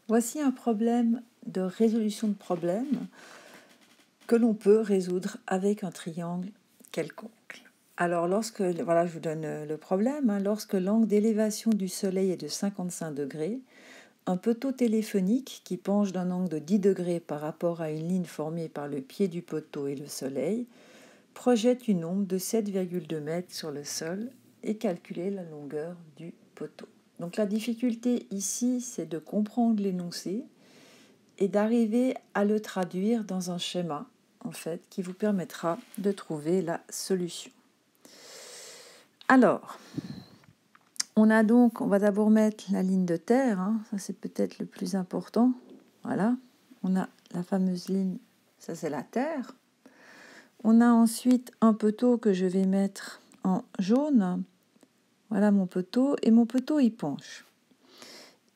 Voici un problème de résolution de problème que l'on peut résoudre avec un triangle quelconque. Alors, voilà, je vous donne le problème. Lorsque l'angle d'élévation du Soleil est de 55 degrés, un poteau téléphonique qui penche d'un angle de 10 degrés par rapport à une ligne formée par le pied du poteau et le Soleil projette une onde de 7,2 mètres sur le sol et calculer la longueur du poteau. Donc la difficulté ici, c'est de comprendre l'énoncé et d'arriver à le traduire dans un schéma, en fait, qui vous permettra de trouver la solution. Alors, on va d'abord mettre la ligne de terre, ça c'est peut-être le plus important. Voilà, on a la fameuse ligne, ça c'est la terre. On a ensuite un poteau que je vais mettre en jaune. Voilà mon poteau, et mon poteau il penche.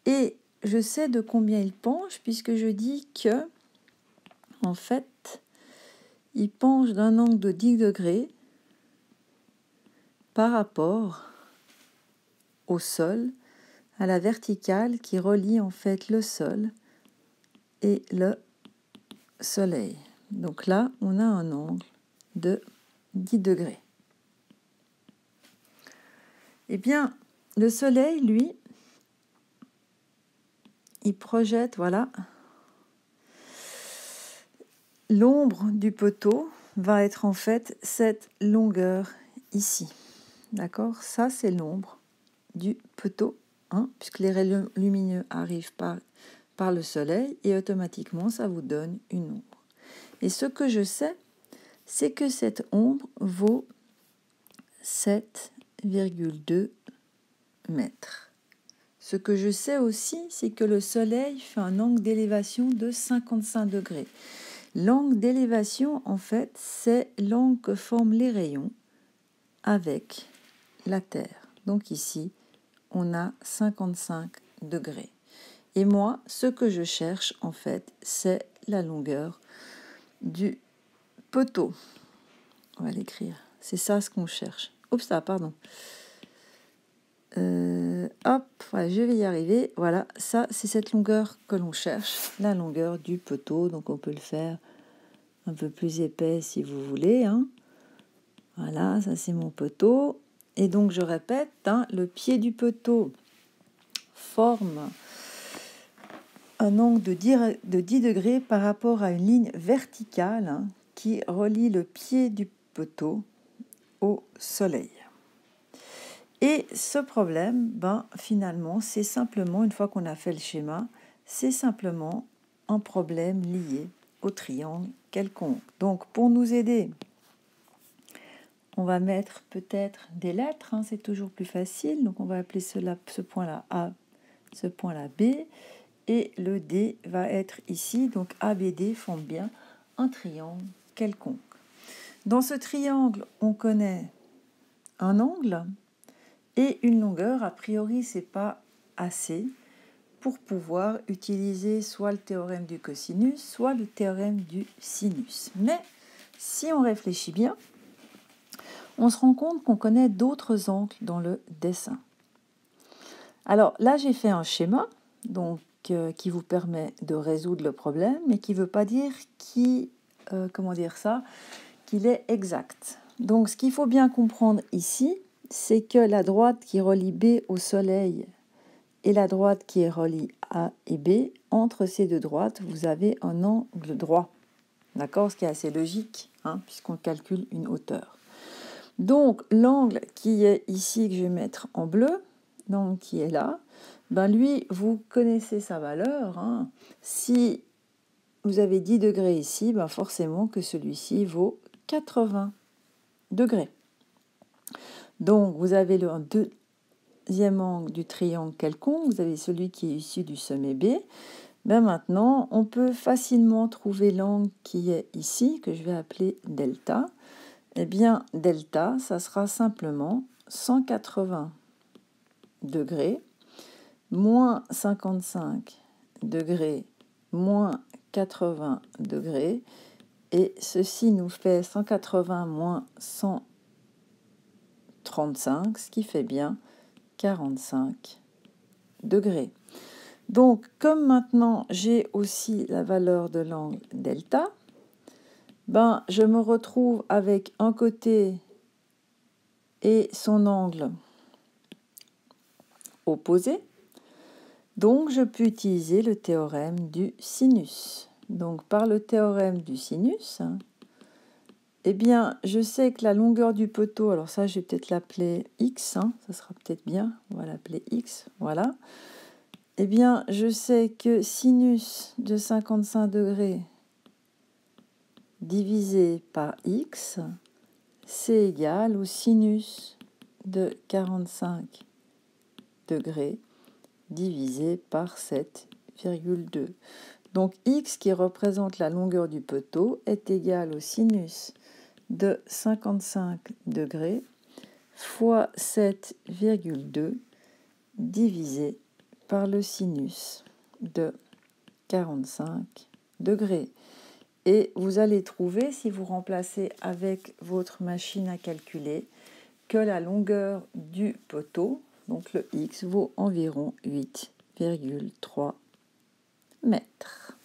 Et je sais de combien il penche puisque je dis que, en fait, il penche d'un angle de 10 degrés par rapport au sol, à la verticale qui relie en fait le sol et le soleil. Donc là, on a un angle de 10 degrés. Eh bien, le soleil, lui, il projette, voilà, l'ombre du poteau va être en fait cette longueur ici. D'accord? Ça, c'est l'ombre du poteau, puisque les rayons lumineux arrivent par le soleil et automatiquement, ça vous donne une ombre. Et ce que je sais, c'est que cette ombre vaut 7,2 mètres. Ce que je sais aussi, c'est que le soleil fait un angle d'élévation de 55 degrés. L'angle d'élévation, en fait, c'est l'angle que forment les rayons avec la Terre. Donc ici, on a 55 degrés. Et moi, ce que je cherche, en fait, c'est la longueur du poteau. On va l'écrire. C'est ça ce qu'on cherche. Oups, pardon. Voilà, je vais y arriver. Voilà, ça, c'est cette longueur que l'on cherche, la longueur du poteau. Donc, on peut le faire un peu plus épais si vous voulez. Voilà, ça, c'est mon poteau. Et donc, je répète, le pied du poteau forme un angle de 10 degrés par rapport à une ligne verticale qui relie le pied du poteau au soleil. Et ce problème, finalement, c'est simplement, une fois qu'on a fait le schéma, c'est simplement un problème lié au triangle quelconque. Donc, pour nous aider, on va mettre peut-être des lettres, c'est toujours plus facile. Donc, on va appeler ce point-là A, ce point-là B, et le D va être ici. Donc, ABD forme bien un triangle quelconque. Dans ce triangle, on connaît un angle et une longueur. A priori, c'est pas assez pour pouvoir utiliser soit le théorème du cosinus, soit le théorème du sinus. Mais si on réfléchit bien, on se rend compte qu'on connaît d'autres angles dans le dessin. Alors là, j'ai fait un schéma qui vous permet de résoudre le problème, mais qui ne veut pas dire qu'il est exact. Donc ce qu'il faut bien comprendre ici, c'est que la droite qui relie B au soleil et la droite qui relie A et B, entre ces deux droites, vous avez un angle droit. D'accord? Ce qui est assez logique, puisqu'on calcule une hauteur. Donc, l'angle qui est ici, que je vais mettre en bleu, donc qui est là, lui, vous connaissez sa valeur. Si vous avez 10 degrés ici, forcément que celui-ci vaut 80 degrés. Donc, vous avez le deuxième angle du triangle quelconque, vous avez celui qui est issu du sommet B. Maintenant, on peut facilement trouver l'angle qui est ici, que je vais appeler delta. Eh bien, delta, ça sera simplement 180 degrés, moins 55 degrés, moins 80 degrés. Et ceci nous fait 180 moins 135, ce qui fait bien 45 degrés. Donc, comme maintenant j'ai aussi la valeur de l'angle delta, ben, je me retrouve avec un côté et son angle opposé. Donc, je peux utiliser le théorème du sinus. Donc, par le théorème du sinus, eh bien, je sais que la longueur du poteau, alors ça, je vais peut-être l'appeler x, ça sera peut-être bien, on va l'appeler x, voilà. Eh bien, je sais que sinus de 55 degrés divisé par x, c'est égal au sinus de 45 degrés divisé par 7,2. Donc x qui représente la longueur du poteau est égal au sinus de 55 degrés fois 7,2 divisé par le sinus de 45 degrés. Et vous allez trouver, si vous remplacez avec votre machine à calculer, que la longueur du poteau, donc le x, vaut environ 8,3 mètres.